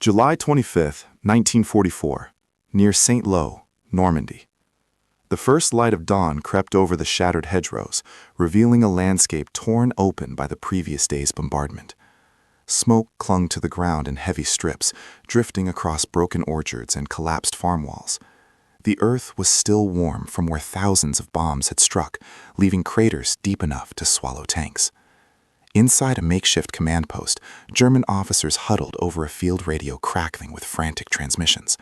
July 25, 1944, near Saint-Lô, Normandy. The first light of dawn crept over the shattered hedgerows, revealing a landscape torn open by the previous day's bombardment. Smoke clung to the ground in heavy strips, drifting across broken orchards and collapsed farm walls. The earth was still warm from where thousands of bombs had struck, leaving craters deep enough to swallow tanks. Inside a makeshift command post, German officers huddled over a field radio crackling with frantic transmissions.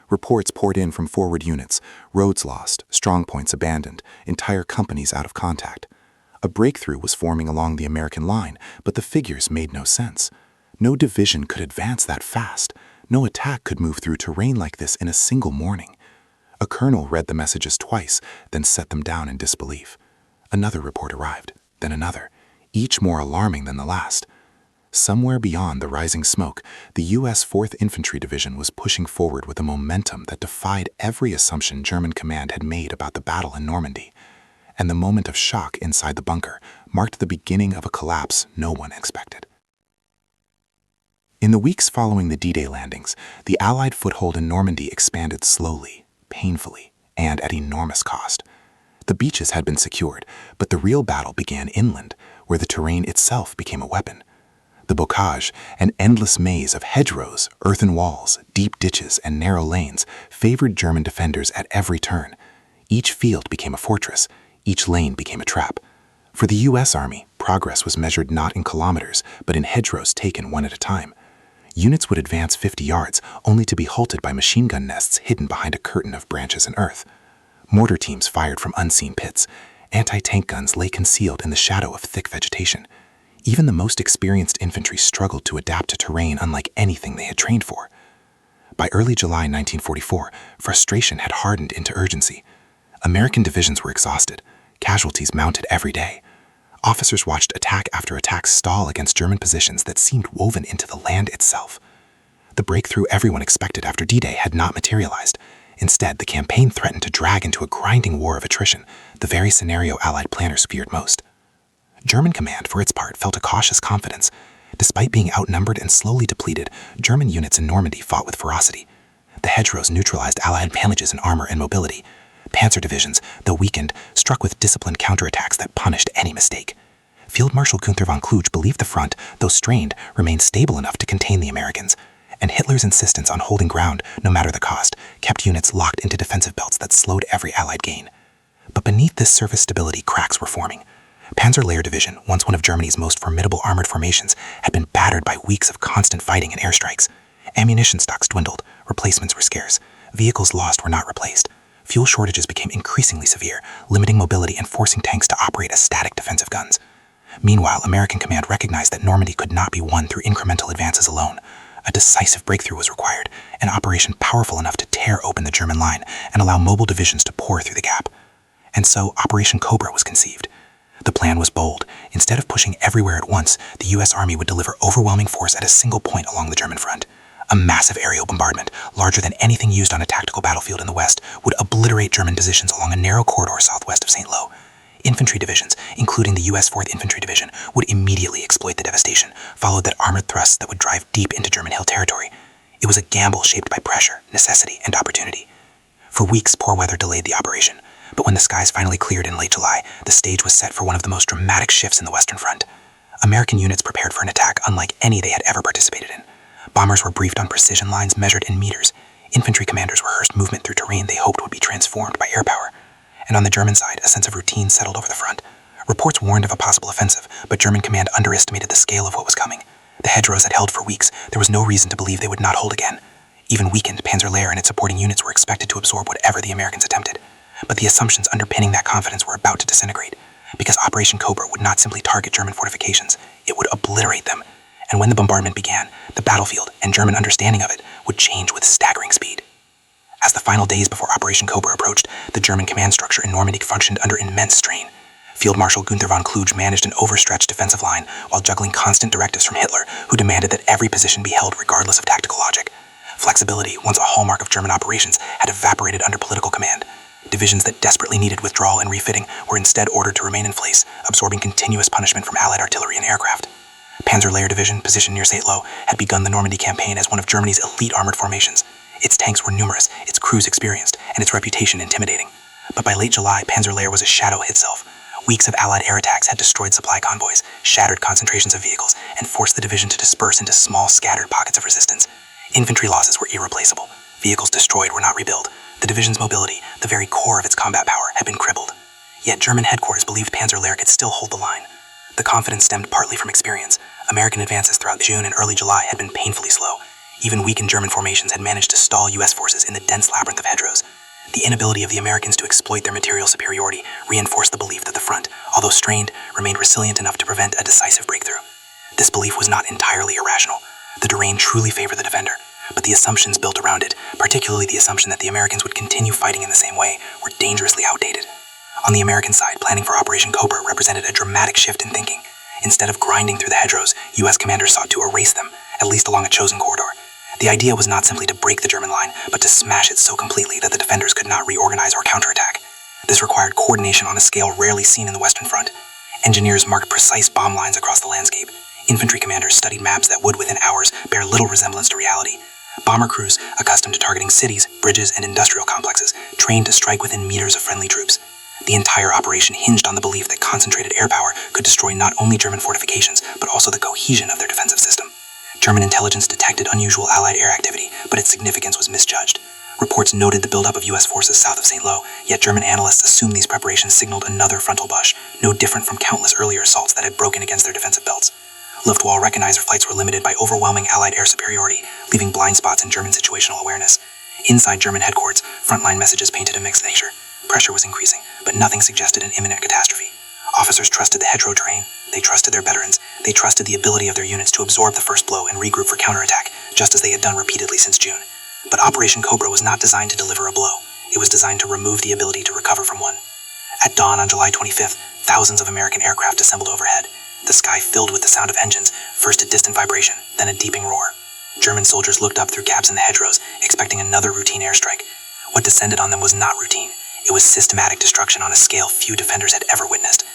Reports poured in from forward units, roads lost, strongpoints abandoned, entire companies out of contact. A breakthrough was forming along the American line, but the figures made no sense. No division could advance that fast. No attack could move through terrain like this in a single morning. A colonel read the messages twice, then set them down in disbelief. Another report arrived, then another, each more alarming than the last. Somewhere beyond the rising smoke, the U.S. 4th Infantry Division was pushing forward with a momentum that defied every assumption German command had made about the battle in Normandy. And the moment of shock inside the bunker marked the beginning of a collapse no one expected. In the weeks following the D-Day landings, the Allied foothold in Normandy expanded slowly, painfully, and at enormous cost. The beaches had been secured, but the real battle began inland, where the terrain itself became a weapon. The bocage, an endless maze of hedgerows, earthen walls, deep ditches, and narrow lanes, favored German defenders at every turn. Each field became a fortress, each lane became a trap. For the U.S. Army, progress was measured not in kilometers, but in hedgerows taken one at a time. Units would advance 50 yards, only to be halted by machine gun nests hidden behind a curtain of branches and earth. Mortar teams fired from unseen pits. Anti-tank guns lay concealed in the shadow of thick vegetation. Even the most experienced infantry struggled to adapt to terrain unlike anything they had trained for. By early July 1944, frustration had hardened into urgency. American divisions were exhausted. Casualties mounted every day. Officers watched attack after attack stall against German positions that seemed woven into the land itself. The breakthrough everyone expected after D-Day had not materialized. Instead, the campaign threatened to drag into a grinding war of attrition, the very scenario Allied planners feared most. German command, for its part, felt a cautious confidence. Despite being outnumbered and slowly depleted, German units in Normandy fought with ferocity. The hedgerows neutralized Allied advantages in armor and mobility. Panzer divisions, though weakened, struck with disciplined counterattacks that punished any mistake. Field Marshal Günther von Kluge believed the front, though strained, remained stable enough to contain the Americans. And Hitler's insistence on holding ground, no matter the cost, kept units locked into defensive belts that slowed every Allied gain. But beneath this surface stability, cracks were forming. Panzer Division, once one of Germany's most formidable armored formations, had been battered by weeks of constant fighting and airstrikes. Ammunition stocks dwindled, replacements were scarce, vehicles lost were not replaced. Fuel shortages became increasingly severe, limiting mobility and forcing tanks to operate as static defensive guns. Meanwhile, American command recognized that Normandy could not be won through incremental advances alone. A decisive breakthrough was required, an operation powerful enough to tear open the German line and allow mobile divisions to pour through the gap. And so Operation Cobra was conceived. The plan was bold. Instead of pushing everywhere at once, the U.S. Army would deliver overwhelming force at a single point along the German front. A massive aerial bombardment, larger than anything used on a tactical battlefield in the West, would obliterate German positions along a narrow corridor southwest of Saint-Lô. Infantry divisions, including the U.S. 4th Infantry Division, would immediately exploit the devastation, followed that armored thrusts that would drive deep into German hill territory. It was a gamble shaped by pressure, necessity, and opportunity. For weeks, poor weather delayed the operation, but when the skies finally cleared in late July, the stage was set for one of the most dramatic shifts in the Western Front. American units prepared for an attack unlike any they had ever participated in. Bombers were briefed on precision lines measured in meters. Infantry commanders rehearsed movement through terrain they hoped would be transformed by airpower. And on the German side, a sense of routine settled over the front. Reports warned of a possible offensive, but German command underestimated the scale of what was coming. The hedgerows had held for weeks. There was no reason to believe they would not hold again. Even weakened, Panzer and its supporting units were expected to absorb whatever the Americans attempted. But the assumptions underpinning that confidence were about to disintegrate, because Operation Cobra would not simply target German fortifications, it would obliterate them. And when the bombardment began, the battlefield and German understanding of it would change with staggering speed. As the final days before Operation Cobra approached, the German command structure in Normandy functioned under immense strain. Field Marshal Günther von Kluge managed an overstretched defensive line while juggling constant directives from Hitler, who demanded that every position be held regardless of tactical logic. Flexibility, once a hallmark of German operations, had evaporated under political command. Divisions that desperately needed withdrawal and refitting were instead ordered to remain in place, absorbing continuous punishment from Allied artillery and aircraft. Panzer Division, positioned near St. Lo, had begun the Normandy campaign as one of Germany's elite armored formations. Its tanks were numerous, its crews experienced, and its reputation intimidating. But by late July, Panzer was a shadow itself. Weeks of Allied air attacks had destroyed supply convoys, shattered concentrations of vehicles, and forced the division to disperse into small, scattered pockets of resistance. Infantry losses were irreplaceable. Vehicles destroyed were not rebuilt. The division's mobility, the very core of its combat power, had been crippled. Yet German headquarters believed Panzer could still hold the line. The confidence stemmed partly from experience. American advances throughout June and early July had been painfully slow. Even weakened German formations had managed to stall U.S. forces in the dense labyrinth of hedgerows. The inability of the Americans to exploit their material superiority reinforced the belief that the front, although strained, remained resilient enough to prevent a decisive breakthrough. This belief was not entirely irrational. The terrain truly favored the defender, but the assumptions built around it, particularly the assumption that the Americans would continue fighting in the same way, were dangerously outdated. On the American side, planning for Operation Cobra represented a dramatic shift in thinking. Instead of grinding through the hedgerows, U.S. commanders sought to erase them, at least along a chosen corridor. The idea was not simply to break the German line, but to smash it so completely that the defenders could not reorganize or counterattack. This required coordination on a scale rarely seen in the Western Front. Engineers marked precise bomb lines across the landscape. Infantry commanders studied maps that would, within hours, bear little resemblance to reality. Bomber crews, accustomed to targeting cities, bridges, and industrial complexes, trained to strike within meters of friendly troops. The entire operation hinged on the belief that concentrated air power could destroy not only German fortifications, but also the cohesion of their defensive system. German intelligence detected unusual Allied air activity, but its significance was misjudged. Reports noted the buildup of U.S. forces south of St. Lo, yet German analysts assumed these preparations signaled another frontal push, no different from countless earlier assaults that had broken against their defensive belts. Luftwaffe recognized their flights were limited by overwhelming Allied air superiority, leaving blind spots in German situational awareness. Inside German headquarters, frontline messages painted a mixed picture. Pressure was increasing, but nothing suggested an imminent catastrophe. Officers trusted the hedgerow terrain, they trusted their veterans, they trusted the ability of their units to absorb the first blow and regroup for counterattack, just as they had done repeatedly since June. But Operation Cobra was not designed to deliver a blow. It was designed to remove the ability to recover from one. At dawn on July 25th, thousands of American aircraft assembled overhead, the sky filled with the sound of engines, first a distant vibration, then a deeping roar. German soldiers looked up through gaps in the hedgerows, expecting another routine airstrike. What descended on them was not routine. It was systematic destruction on a scale few defenders had ever witnessed.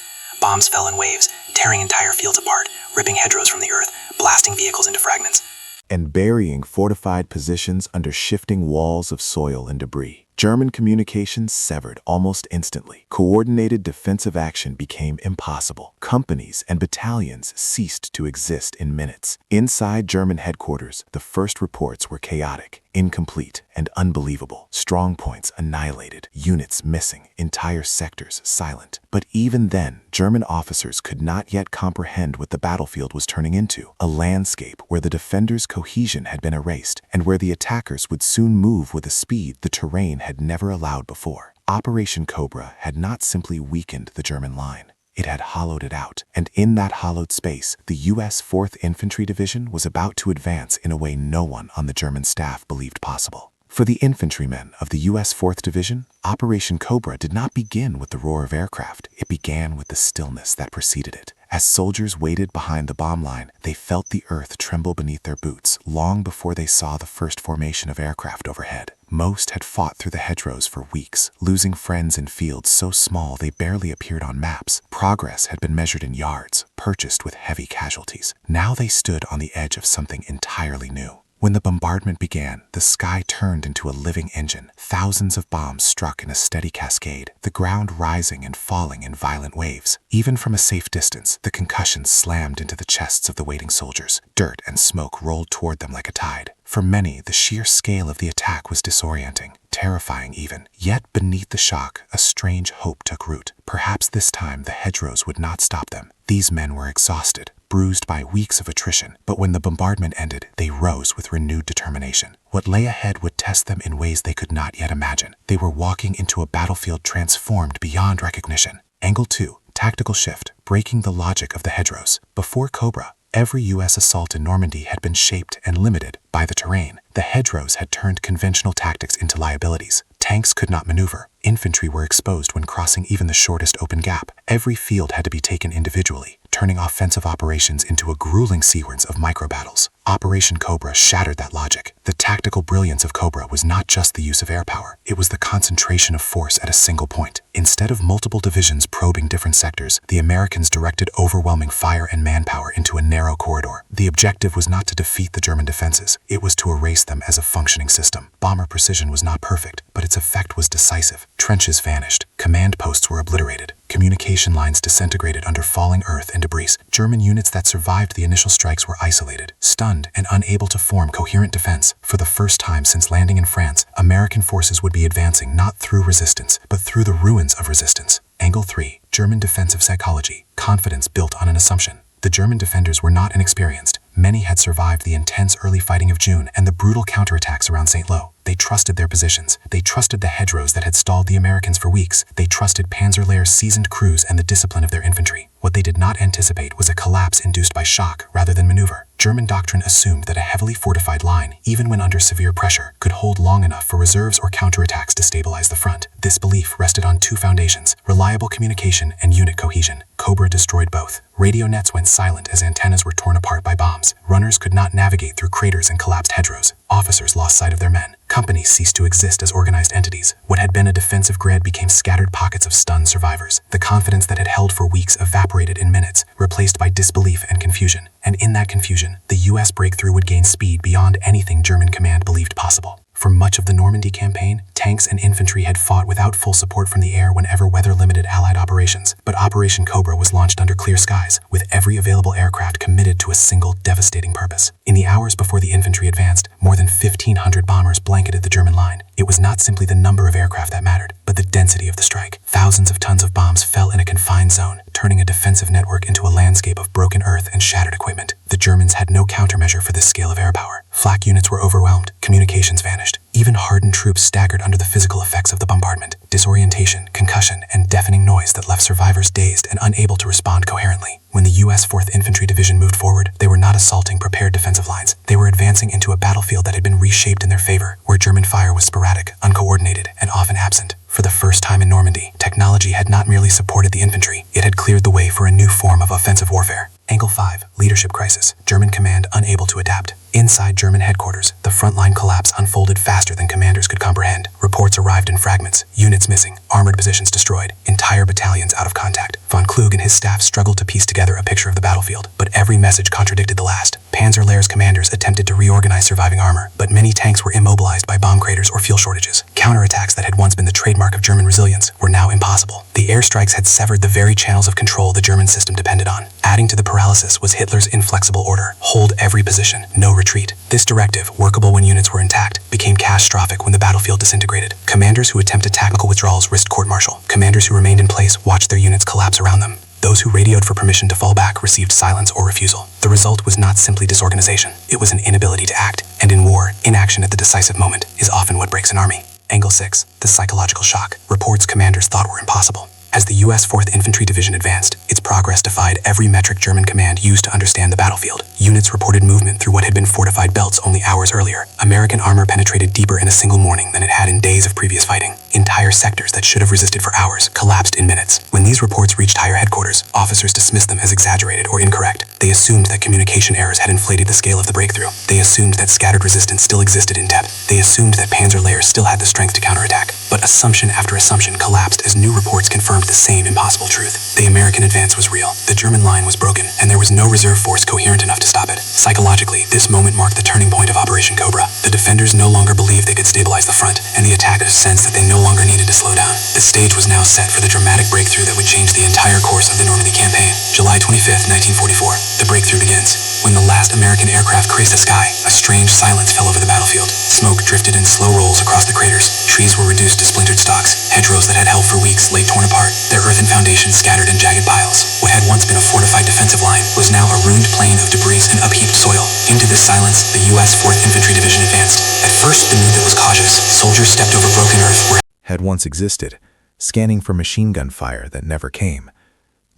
Bombs fell in waves, tearing entire fields apart, ripping hedgerows from the earth, blasting vehicles into fragments, and burying fortified positions under shifting walls of soil and debris. German communications severed almost instantly. Coordinated defensive action became impossible. Companies and battalions ceased to exist in minutes. Inside German headquarters, the first reports were chaotic, incomplete, and unbelievable. Strong points annihilated, units missing, entire sectors silent. But even then, German officers could not yet comprehend what the battlefield was turning into, a landscape where the defenders' cohesion had been erased, and where the attackers would soon move with a speed the terrain had never allowed before. Operation Cobra had not simply weakened the German line. It had hollowed it out, and in that hollowed space, the U.S. 4th Infantry Division was about to advance in a way no one on the German staff believed possible. For the infantrymen of the U.S. 4th Division, Operation Cobra did not begin with the roar of aircraft. It began with the stillness that preceded it. As soldiers waited behind the bomb line, they felt the earth tremble beneath their boots long before they saw the first formation of aircraft overhead. Most had fought through the hedgerows for weeks, losing friends in fields so small they barely appeared on maps. Progress had been measured in yards, purchased with heavy casualties. Now they stood on the edge of something entirely new. When the bombardment began, the sky turned into a living engine. Thousands of bombs struck in a steady cascade, the ground rising and falling in violent waves. Even from a safe distance, the concussions slammed into the chests of the waiting soldiers. Dirt and smoke rolled toward them like a tide. For many, the sheer scale of the attack was disorienting, terrifying even. Yet beneath the shock, a strange hope took root. Perhaps this time the hedgerows would not stop them. These men were exhausted, bruised by weeks of attrition, but when the bombardment ended, they rose with renewed determination. What lay ahead would test them in ways they could not yet imagine. They were walking into a battlefield transformed beyond recognition. Angle 2, tactical shift, breaking the logic of the hedgerows. Before Cobra, every U.S. assault in Normandy had been shaped and limited by the terrain. The hedgerows had turned conventional tactics into liabilities. Tanks could not maneuver. Infantry were exposed when crossing even the shortest open gap. Every field had to be taken individually, turning offensive operations into a grueling sequence of micro-battles. Operation Cobra shattered that logic. The tactical brilliance of Cobra was not just the use of air power, it was the concentration of force at a single point. Instead of multiple divisions probing different sectors, the Americans directed overwhelming fire and manpower into a narrow corridor. The objective was not to defeat the German defenses, it was to erase them as a functioning system. Bomber precision was not perfect, but its effect was decisive. Trenches vanished, command posts were obliterated, communication lines disintegrated under falling earth and debris. German units that survived the initial strikes were isolated, stunned, and unable to form coherent defense. For the first time since landing in France, American forces would be advancing not through resistance, but through the ruins of resistance. Angle 3. German defensive psychology. Confidence built on an assumption. The German defenders were not inexperienced. Many had survived the intense early fighting of June and the brutal counterattacks around St. Lo. They trusted their positions. They trusted the hedgerows that had stalled the Americans for weeks. They trusted Panzerlehr's seasoned crews and the discipline of their infantry. What they did not anticipate was a collapse induced by shock rather than maneuver. German doctrine assumed that a heavily fortified line, even when under severe pressure, could hold long enough for reserves or counterattacks to stabilize the front. This belief rested on two foundations: reliable communication and unit cohesion. Cobra destroyed both. Radio nets went silent as antennas were torn apart by bombs. Runners could not navigate through craters and collapsed hedgerows. Officers lost sight of their men. Companies ceased to exist as organized entities. What had been a defensive grid became scattered pockets of stunned survivors. The confidence that had held for weeks evaporated in minutes, replaced by disbelief and confusion. And in that confusion, the U.S. breakthrough would gain speed beyond anything German command believed possible. For much of the Normandy campaign, tanks and infantry had fought without full support from the air whenever weather limited Allied operations. But Operation Cobra was launched under clear skies, with every available aircraft committed to a single devastating purpose. In the hours before the infantry advanced, more than 1,500 bombers blanketed the German line. It was not simply the number of aircraft that mattered, but the density of the strike. Thousands of tons of bombs fell in a confined zone, turning a defensive network into a landscape of broken earth and shattered equipment. The Germans had no countermeasure for this scale of air power. Flak units were overwhelmed, communications vanished. Even hardened troops staggered under the physical effects of the bombardment. Disorientation, concussion, and deafening noise that left survivors dazed and unable to respond coherently. When the U.S. 4th Infantry Division moved forward, they were not assaulting prepared defensive lines. They were advancing into a battlefield that had been reshaped in their favor, where German fire was sporadic, uncoordinated, and often absent. For the first time in Normandy, technology had not merely supported the infantry, it had cleared the way for a new form of offensive warfare. Angle 5. Leadership crisis. German command unable to adapt. Inside German headquarters, the frontline collapse unfolded faster than commanders could comprehend. Reports arrived in fragments, units missing, armored positions destroyed, entire battalions out of contact. Von Klug and his staff struggled to piece together a picture of the battlefield, but every message contradicted the last. Panzerlehr's commanders attempted to reorganize surviving armor, but many tanks were immobilized by bomb craters or fuel shortages. Counterattacks that had once been the trademark of German resilience were now impossible. The airstrikes had severed the very channels of control the German system depended on. Adding to the paralysis was Hitler's inflexible order: hold every position, no retreat. This directive, workable when units were intact, became catastrophic when the battlefield disintegrated. Commanders who attempted tactical withdrawals risked court-martial. Commanders who remained in place watched their units collapse around them. Those who radioed for permission to fall back received silence or refusal. The result was not simply disorganization, it was an inability to act. And in war, inaction at the decisive moment is often what breaks an army. Angle 6. The psychological shock. Reports commanders thought were impossible. As the U.S. 4th Infantry Division advanced, its progress defied every metric German command used to understand the battlefield. Units reported movement through what had been fortified belts only hours earlier. American armor penetrated deeper in a single morning than it had in days of previous fighting. Entire sectors that should have resisted for hours collapsed in minutes. When these reports reached higher headquarters, officers dismissed them as exaggerated or incorrect. They assumed that communication errors had inflated the scale of the breakthrough. They assumed that scattered resistance still existed in depth. They assumed that Panzerlehr still had the strength to counterattack. But assumption after assumption collapsed as new reports confirmed the same impossible truth. The American advance was real. The German line was broken, and there was no reserve force coherent enough to stop it. Psychologically, this moment marked the turning point of Operation Cobra. The defenders no longer believed they could stabilize the front, and the attackers sensed that they no longer needed to slow down. The stage was now set for the dramatic breakthrough that would change the entire course of the Normandy campaign. July 25, 1944. The breakthrough begins. When the last American aircraft grazed the sky, a strange silence fell over the battlefield. Smoke drifted in slow rolls across the craters. Trees were reduced to splintered stalks. Hedgerows that had held for weeks lay torn apart, their earthen foundations scattered in jagged piles. What had once been a fortified defensive line was now a ruined plain of debris and upheaved soil. Into this silence, the U.S. 4th Infantry Division advanced. At first, the movement was cautious. Soldiers stepped over broken earth had once existed, scanning for machine gun fire that never came.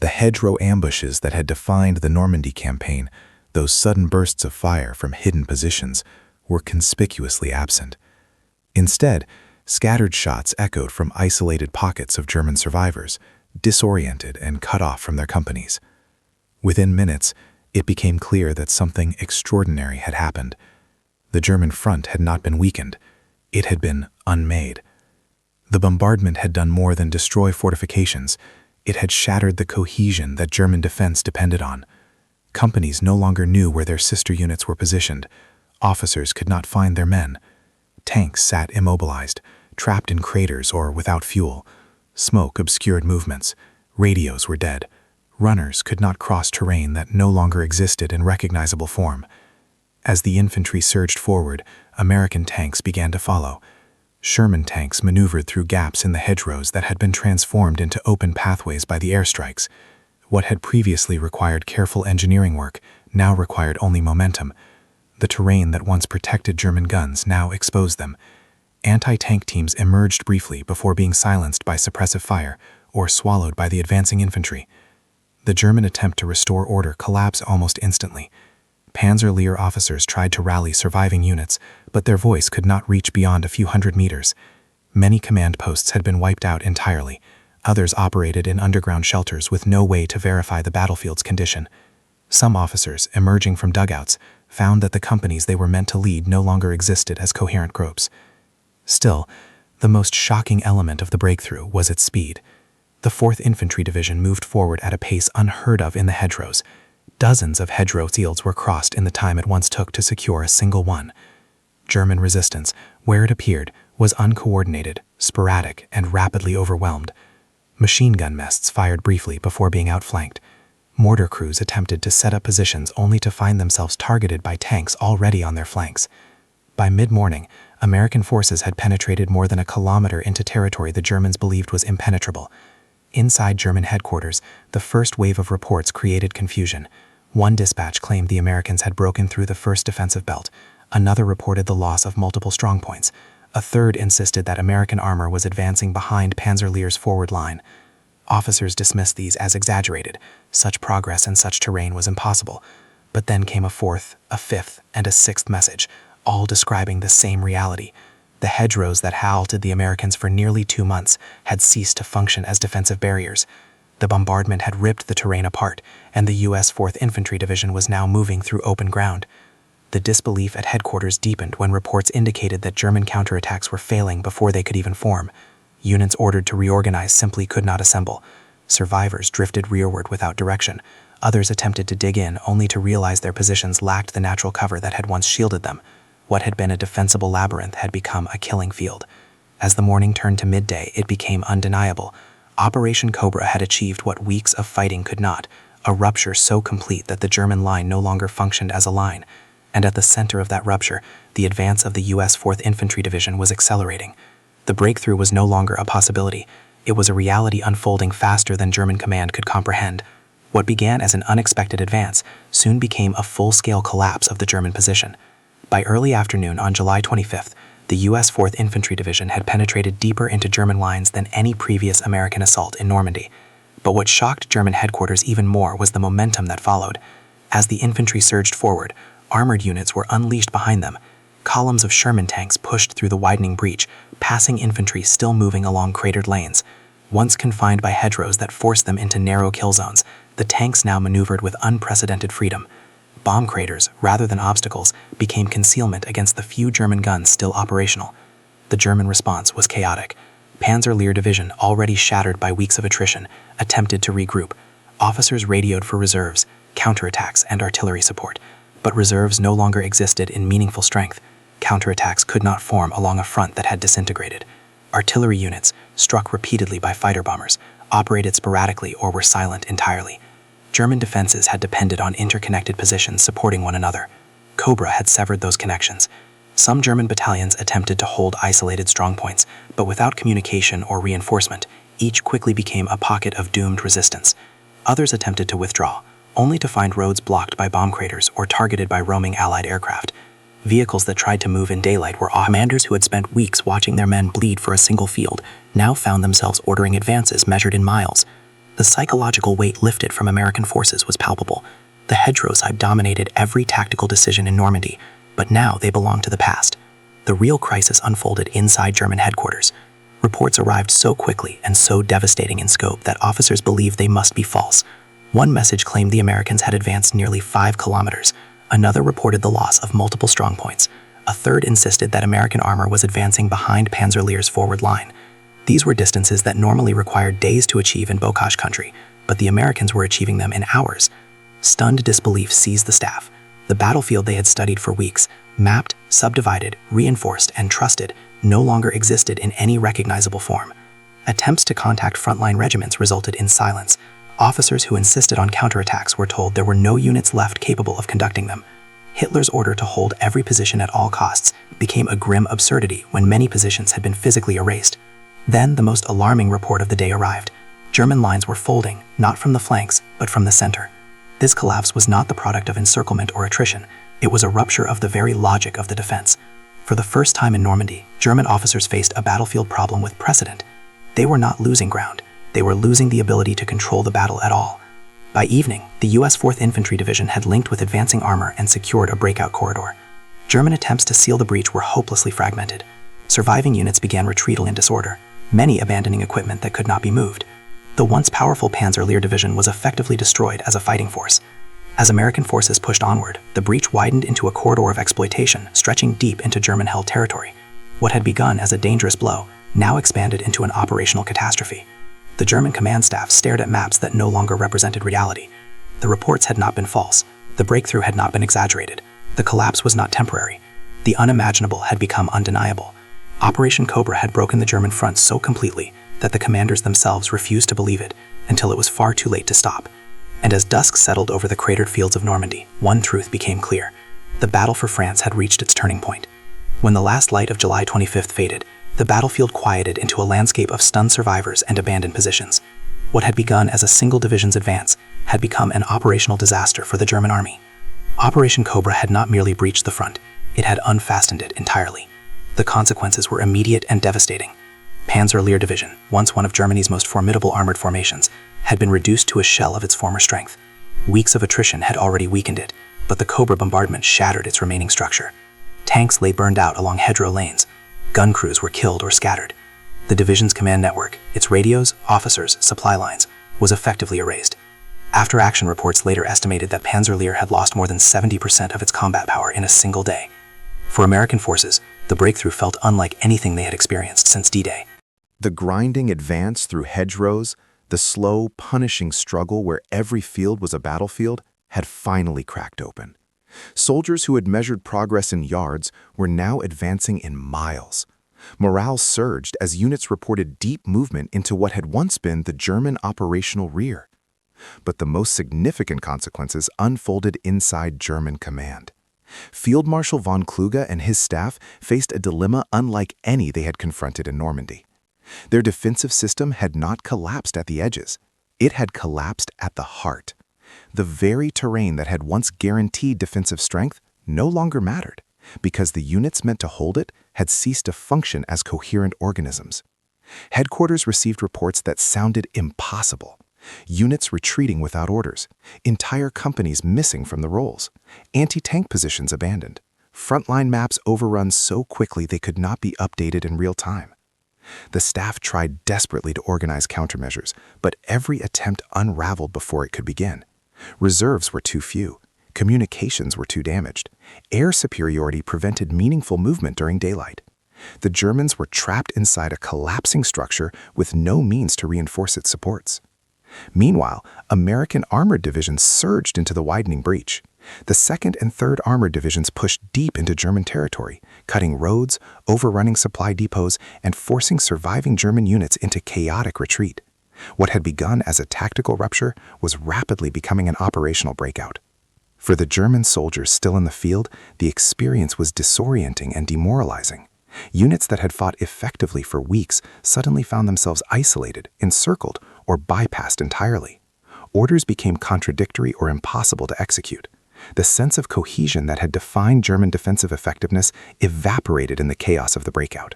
The hedgerow ambushes that had defined the Normandy campaign, those sudden bursts of fire from hidden positions, were conspicuously absent. Instead, scattered shots echoed from isolated pockets of German survivors, disoriented and cut off from their companies. Within minutes, it became clear that something extraordinary had happened. The German front had not been weakened, it had been unmade. The bombardment had done more than destroy fortifications, it had shattered the cohesion that German defense depended on. Companies no longer knew where their sister units were positioned. Officers could not find their men. Tanks sat immobilized, trapped in craters or without fuel. Smoke obscured movements. Radios were dead. Runners could not cross terrain that no longer existed in recognizable form. As the infantry surged forward, American tanks began to follow. Sherman tanks maneuvered through gaps in the hedgerows that had been transformed into open pathways by the airstrikes. What had previously required careful engineering work now required only momentum. The terrain that once protected German guns now exposed them. Anti-tank teams emerged briefly before being silenced by suppressive fire or swallowed by the advancing infantry. The German attempt to restore order collapsed almost instantly. Panzer-Lehr officers tried to rally surviving units, but their voice could not reach beyond a few hundred meters. Many command posts had been wiped out entirely. Others operated in underground shelters with no way to verify the battlefield's condition. Some officers, emerging from dugouts, found that the companies they were meant to lead no longer existed as coherent groups. Still, the most shocking element of the breakthrough was its speed. The 4th Infantry Division moved forward at a pace unheard of in the hedgerows. Dozens of hedgerow fields were crossed in the time it once took to secure a single one. German resistance, where it appeared, was uncoordinated, sporadic, and rapidly overwhelmed. Machine gun nests fired briefly before being outflanked. Mortar crews attempted to set up positions only to find themselves targeted by tanks already on their flanks. By mid-morning, American forces had penetrated more than a kilometer into territory the Germans believed was impenetrable. Inside German headquarters, the first wave of reports created confusion. One dispatch claimed the Americans had broken through the first defensive belt. Another reported the loss of multiple strongpoints. A third insisted that American armor was advancing behind Panzer-Lehr's forward line. Officers dismissed these as exaggerated. Such progress in such terrain was impossible. But then came a fourth, a fifth, and a sixth message, all describing the same reality. The hedgerows that halted the Americans for nearly 2 months had ceased to function as defensive barriers. The bombardment had ripped the terrain apart, and the U.S. 4th Infantry Division was now moving through open ground. The disbelief at headquarters deepened when reports indicated that German counterattacks were failing before they could even form. Units ordered to reorganize simply could not assemble. Survivors drifted rearward without direction. Others attempted to dig in only to realize their positions lacked the natural cover that had once shielded them. What had been a defensible labyrinth had become a killing field. As the morning turned to midday, it became undeniable. Operation Cobra had achieved what weeks of fighting could not, a rupture so complete that the German line no longer functioned as a line. And at the center of that rupture, the advance of the U.S. 4th Infantry Division was accelerating. The breakthrough was no longer a possibility. It was a reality unfolding faster than German command could comprehend. What began as an unexpected advance soon became a full-scale collapse of the German position. By early afternoon on July 25th, the U.S. 4th Infantry Division had penetrated deeper into German lines than any previous American assault in Normandy. But what shocked German headquarters even more was the momentum that followed. As the infantry surged forward, armored units were unleashed behind them. Columns of Sherman tanks pushed through the widening breach, passing infantry still moving along cratered lanes. Once confined by hedgerows that forced them into narrow kill zones, the tanks now maneuvered with unprecedented freedom. Bomb craters, rather than obstacles, became concealment against the few German guns still operational. The German response was chaotic. Panzer-Lehr Division, already shattered by weeks of attrition, attempted to regroup. Officers radioed for reserves, counterattacks, and artillery support. But reserves no longer existed in meaningful strength. Counterattacks could not form along a front that had disintegrated. Artillery units, struck repeatedly by fighter bombers, operated sporadically or were silent entirely. German defenses had depended on interconnected positions supporting one another. Cobra had severed those connections. Some German battalions attempted to hold isolated strongpoints, but without communication or reinforcement, each quickly became a pocket of doomed resistance. Others attempted to withdraw, only to find roads blocked by bomb craters or targeted by roaming Allied aircraft. Vehicles that tried to move in daylight were commanders who had spent weeks watching their men bleed for a single field, now found themselves ordering advances measured in miles. The psychological weight lifted from American forces was palpable. The hedgerows had dominated every tactical decision in Normandy. but now they belong to the past. The real crisis unfolded inside German headquarters. Reports arrived so quickly and so devastating in scope that officers believed they must be false. One message claimed the Americans had advanced nearly 5 kilometers. Another reported the loss of multiple strongpoints. A third insisted that American armor was advancing behind Panzerlehr's forward line. These were distances that normally required days to achieve in Bocage country, but the Americans were achieving them in hours. Stunned disbelief seized the staff. The battlefield they had studied for weeks, mapped, subdivided, reinforced, and trusted, no longer existed in any recognizable form. Attempts to contact frontline regiments resulted in silence. Officers who insisted on counterattacks were told there were no units left capable of conducting them. Hitler's order to hold every position at all costs became a grim absurdity when many positions had been physically erased. Then the most alarming report of the day arrived. German lines were folding, not from the flanks, but from the center. This collapse was not the product of encirclement or attrition. It was a rupture of the very logic of the defense. For the first time in Normandy, German officers faced a battlefield problem with precedent. They were not losing ground. They were losing the ability to control the battle at all. By evening, the U.S. 4th Infantry Division had linked with advancing armor and secured a breakout corridor. German attempts to seal the breach were hopelessly fragmented. Surviving units began retreatal in disorder, many abandoning equipment that could not be moved. The once powerful Panzerlehr Division was effectively destroyed as a fighting force. As American forces pushed onward, the breach widened into a corridor of exploitation, stretching deep into German-held territory. What had begun as a dangerous blow now expanded into an operational catastrophe. The German command staff stared at maps that no longer represented reality. The reports had not been false. The breakthrough had not been exaggerated. The collapse was not temporary. The unimaginable had become undeniable. Operation Cobra had broken the German front so completely that the commanders themselves refused to believe it until it was far too late to stop. And as dusk settled over the cratered fields of Normandy, one truth became clear. The battle for France had reached its turning point. When the last light of July 25th faded, the battlefield quieted into a landscape of stunned survivors and abandoned positions. What had begun as a single division's advance had become an operational disaster for the German army. Operation Cobra had not merely breached the front, it had unfastened it entirely. The consequences were immediate and devastating. Panzerlehr Division, once one of Germany's most formidable armored formations, had been reduced to a shell of its former strength. Weeks of attrition had already weakened it, but the Cobra bombardment shattered its remaining structure. Tanks lay burned out along hedgerow lanes. Gun crews were killed or scattered. The division's command network, its radios, officers, supply lines, was effectively erased. After-action reports later estimated that Panzerlehr had lost more than 70% of its combat power in a single day. For American forces, the breakthrough felt unlike anything they had experienced since D-Day. The grinding advance through hedgerows, the slow, punishing struggle where every field was a battlefield, had finally cracked open. Soldiers who had measured progress in yards were now advancing in miles. Morale surged as units reported deep movement into what had once been the German operational rear. But the most significant consequences unfolded inside German command. Field Marshal von Kluge and his staff faced a dilemma unlike any they had confronted in Normandy. Their defensive system had not collapsed at the edges. It had collapsed at the heart. The very terrain that had once guaranteed defensive strength no longer mattered, because the units meant to hold it had ceased to function as coherent organisms. Headquarters received reports that sounded impossible. Units retreating without orders, entire companies missing from the rolls, anti-tank positions abandoned, frontline maps overrun so quickly they could not be updated in real time. The staff tried desperately to organize countermeasures, but every attempt unraveled before it could begin. Reserves were too few, communications were too damaged, air superiority prevented meaningful movement during daylight. The Germans were trapped inside a collapsing structure with no means to reinforce its supports. Meanwhile, American armored divisions surged into the widening breach. The 2nd and 3rd Armored Divisions pushed deep into German territory, cutting roads, overrunning supply depots, and forcing surviving German units into chaotic retreat. What had begun as a tactical rupture was rapidly becoming an operational breakout. For the German soldiers still in the field, the experience was disorienting and demoralizing. Units that had fought effectively for weeks suddenly found themselves isolated, encircled, or bypassed entirely. Orders became contradictory or impossible to execute. The sense of cohesion that had defined German defensive effectiveness evaporated in the chaos of the breakout.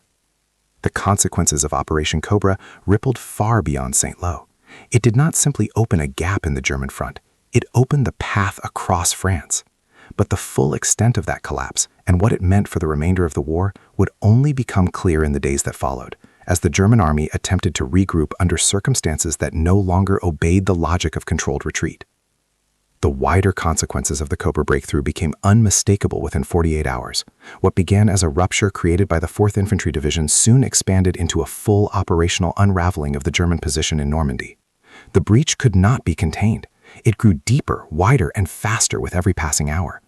The consequences of Operation Cobra rippled far beyond St. Lo. It did not simply open a gap in the German front. It opened the path across France. But the full extent of that collapse and what it meant for the remainder of the war would only become clear in the days that followed, as the German army attempted to regroup under circumstances that no longer obeyed the logic of controlled retreat. The wider consequences of the Cobra breakthrough became unmistakable within 48 hours. What began as a rupture created by the 4th Infantry Division soon expanded into a full operational unraveling of the German position in Normandy. The breach could not be contained. It grew deeper, wider, and faster with every passing hour.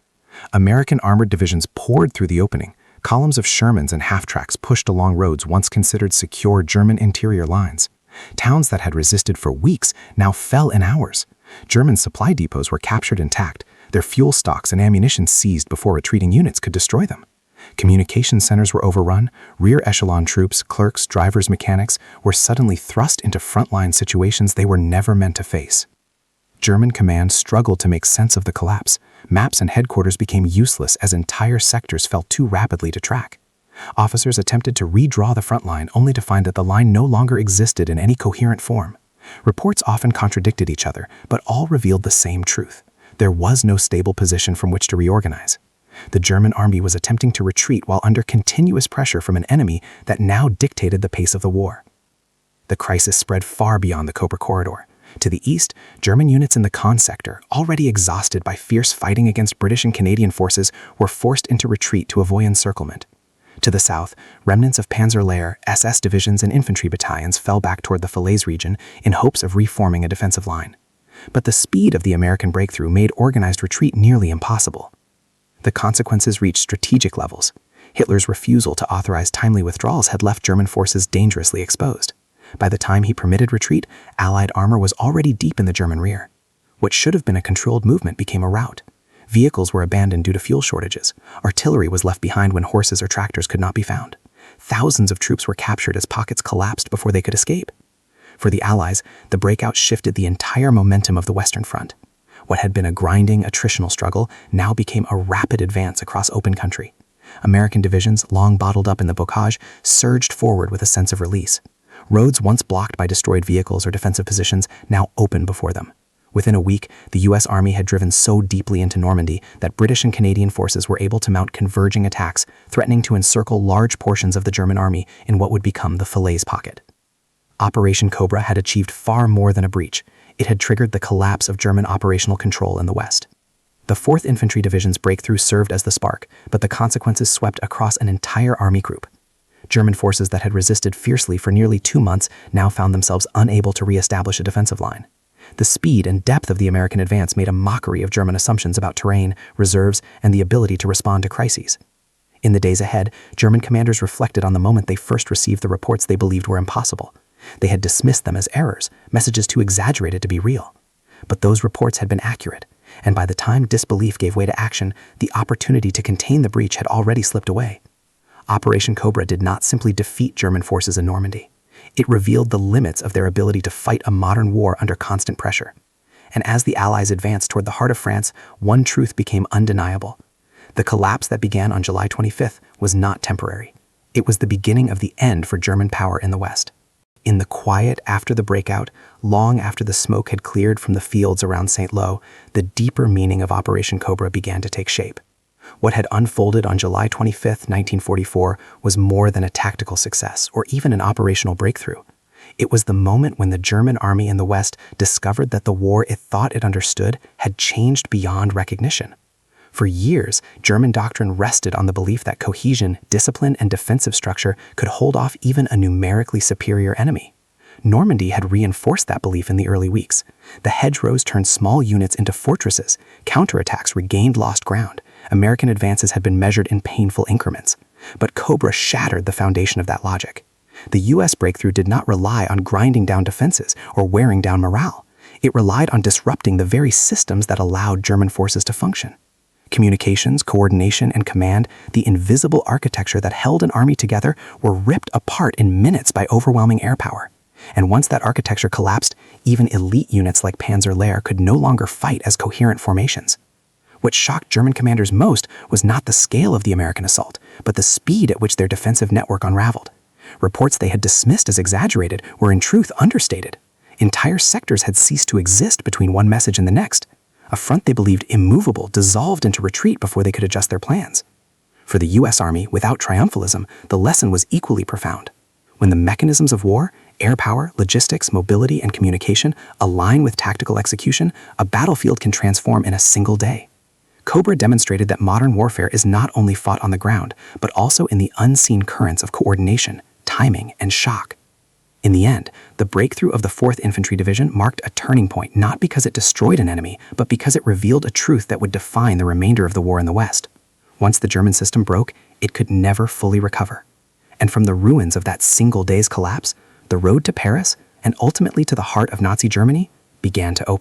American armored divisions poured through the opening. Columns of Shermans and half-tracks pushed along roads once considered secure German interior lines. Towns that had resisted for weeks now fell in hours. German supply depots were captured intact, their fuel stocks and ammunition seized before retreating units could destroy them. Communication centers were overrun, rear echelon troops, clerks, drivers, mechanics were suddenly thrust into frontline situations they were never meant to face. German command struggled to make sense of the collapse. Maps and headquarters became useless as entire sectors fell too rapidly to track. Officers attempted to redraw the front line only to find that the line no longer existed in any coherent form. Reports often contradicted each other, but all revealed the same truth. There was no stable position from which to reorganize. The German army was attempting to retreat while under continuous pressure from an enemy that now dictated the pace of the war. The crisis spread far beyond the Cobra corridor. To the east, German units in the Caen sector, already exhausted by fierce fighting against British and Canadian forces, were forced into retreat to avoid encirclement. To the south, remnants of Panzerlehr, SS divisions, and infantry battalions fell back toward the Falaise region in hopes of reforming a defensive line. But the speed of the American breakthrough made organized retreat nearly impossible. The consequences reached strategic levels. Hitler's refusal to authorize timely withdrawals had left German forces dangerously exposed. By the time he permitted retreat, Allied armor was already deep in the German rear. What should have been a controlled movement became a rout. Vehicles were abandoned due to fuel shortages. Artillery was left behind when horses or tractors could not be found. Thousands of troops were captured as pockets collapsed before they could escape. For the Allies, the breakout shifted the entire momentum of the Western Front. What had been a grinding, attritional struggle now became a rapid advance across open country. American divisions, long bottled up in the bocage, surged forward with a sense of release. Roads once blocked by destroyed vehicles or defensive positions now opened before them. Within a week, the U.S. Army had driven so deeply into Normandy that British and Canadian forces were able to mount converging attacks, threatening to encircle large portions of the German army in what would become the Falaise pocket. Operation Cobra had achieved far more than a breach. It had triggered the collapse of German operational control in the West. The 4th Infantry Division's breakthrough served as the spark, but the consequences swept across an entire army group. German forces that had resisted fiercely for nearly 2 months now found themselves unable to re-establish a defensive line. The speed and depth of the American advance made a mockery of German assumptions about terrain, reserves, and the ability to respond to crises. In the days ahead, German commanders reflected on the moment they first received the reports they believed were impossible. They had dismissed them as errors, messages too exaggerated to be real. But those reports had been accurate, and by the time disbelief gave way to action, the opportunity to contain the breach had already slipped away. Operation Cobra did not simply defeat German forces in Normandy. It revealed the limits of their ability to fight a modern war under constant pressure. And as the Allies advanced toward the heart of France, one truth became undeniable. The collapse that began on July 25th was not temporary. It was the beginning of the end for German power in the West. In the quiet after the breakout, long after the smoke had cleared from the fields around St. Lo, the deeper meaning of Operation Cobra began to take shape. What had unfolded on July 25, 1944, was more than a tactical success or even an operational breakthrough. It was the moment when the German army in the West discovered that the war it thought it understood had changed beyond recognition. For years, German doctrine rested on the belief that cohesion, discipline, and defensive structure could hold off even a numerically superior enemy. Normandy had reinforced that belief in the early weeks. The hedgerows turned small units into fortresses, counterattacks regained lost ground. American advances had been measured in painful increments. But Cobra shattered the foundation of that logic. The U.S. breakthrough did not rely on grinding down defenses or wearing down morale. It relied on disrupting the very systems that allowed German forces to function. Communications, coordination, and command, the invisible architecture that held an army together, were ripped apart in minutes by overwhelming air power. And once that architecture collapsed, even elite units like Panzerlehr could no longer fight as coherent formations. What shocked German commanders most was not the scale of the American assault, but the speed at which their defensive network unraveled. Reports they had dismissed as exaggerated were in truth understated. Entire sectors had ceased to exist between one message and the next. A front they believed immovable dissolved into retreat before they could adjust their plans. For the U.S. Army, without triumphalism, the lesson was equally profound. When the mechanisms of war, air power, logistics, mobility, and communication align with tactical execution, a battlefield can transform in a single day. Cobra demonstrated that modern warfare is not only fought on the ground, but also in the unseen currents of coordination, timing, and shock. In the end, the breakthrough of the 4th Infantry Division marked a turning point not because it destroyed an enemy, but because it revealed a truth that would define the remainder of the war in the West. Once the German system broke, it could never fully recover. And from the ruins of that single day's collapse, the road to Paris, and ultimately to the heart of Nazi Germany, began to open.